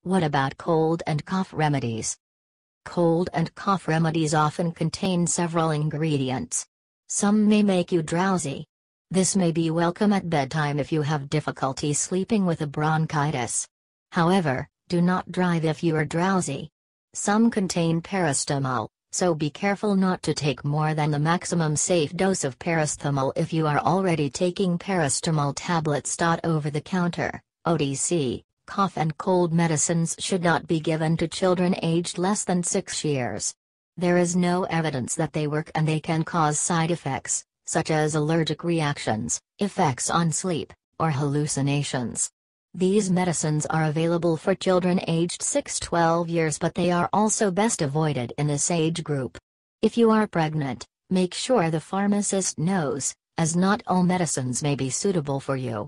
What about cold and cough remedies? Cold and cough remedies often contain several ingredients. Some may make you drowsy. This may be welcome at bedtime if you have difficulty sleeping with a bronchitis. However, do not drive if you are drowsy. Some contain paracetamol, so be careful not to take more than the maximum safe dose of paracetamol if you are already taking paracetamol tablets. Over the counter, OTC, cough and cold medicines should not be given to children aged less than 6 years. There is no evidence that they work and they can cause side effects, such as allergic reactions, effects on sleep, or hallucinations. These medicines are available for children aged 6-12 years, but they are also best avoided in this age group. If you are pregnant, make sure the pharmacist knows, as not all medicines may be suitable for you.